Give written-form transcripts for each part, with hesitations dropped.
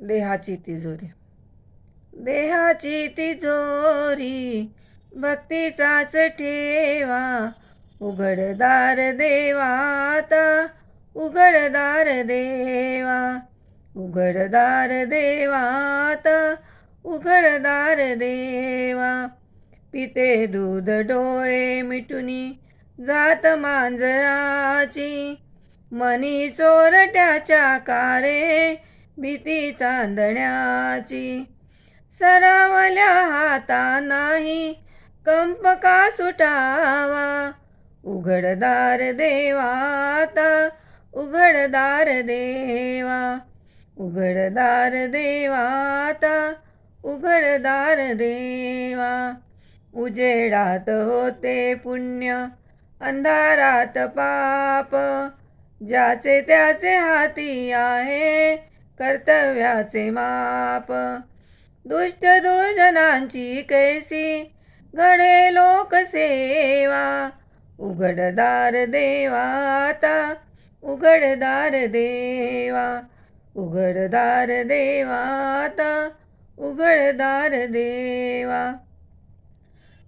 देहाची तिजोरी. देहाची तिजोरी भक्तीचाच ठेवा, उघडदार देवाता, उघडदार देवा, उघडदार देवाता, उघडदार देवा. पिते दूध डोळे मिटुनी जात मांजराची, मनी चोरट्याच्या कारे भीती चांदण्याची. सरावल्या हाता नाही कंप का सुटावा, उघडदार देवाता, उघडदार देवा, उघडदार देवाता, उघडदार देवा. उजेडात होते पुण्य, अंधारात पाप, ज्याचे त्याचे हाती आहे कर्तव्याचे माप. दुष्ट दुर्जनांची कैसी घडे लोकसेवा, उघडदार देवाता, उघडदार देवा, उघडदार देवाता, उघडदार देवा.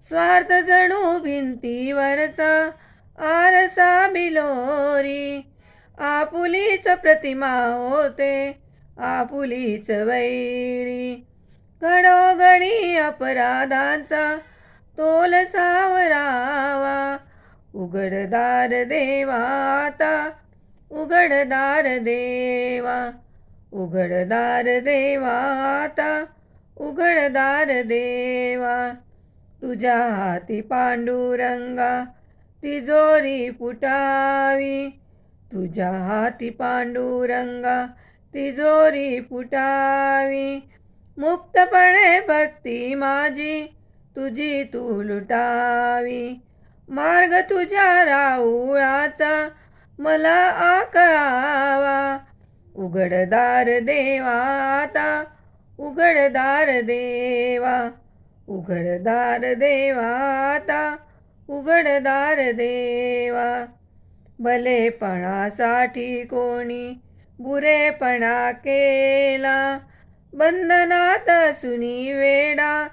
स्वार्थ जणू भिंतीवरचा आरसा बिलोरी, आपुलीच प्रतिमा होते आपुलीच वैरी. घडोघडी अपराधांचा तोल सावरावा, उघडदार देवाता, उघडदार देवा, उघडदार देवाता, उघडदार देवा. तुझ्या हाती पांडुरंगा तिजोरी फुटावी, तुझ्या हाती पांडुरंगा तिजोरी फुटावी. मुक्तपणे भक्ती माझी तुझी तू लुटावी, मार्ग तुझ्या राऊळाचा मला आकळावा, उघडदार देवाता, उघडदार देवा, उघडदार देवाता, उघडदार देवा. भलेपणासाठी कोणी बुरेपणा केला, बंधनात असूनी वेडा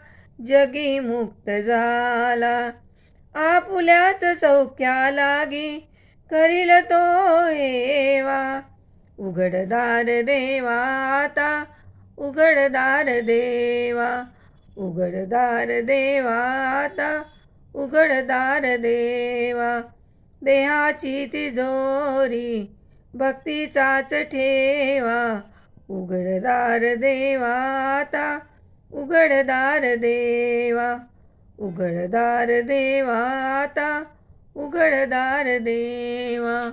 जगी मुक्त झाला. आपुल्याच सौख्या लागी करील तो हेवा, उघडदार देवाता, उघडदार देवा, उघडदार देवाता, उघडदार देवा. देहाची तिजोरी भक्तीचाच ठेवा, उघडदार देवाता, उघडदार देवा, उघडदार देवाता, उघडदार देवा.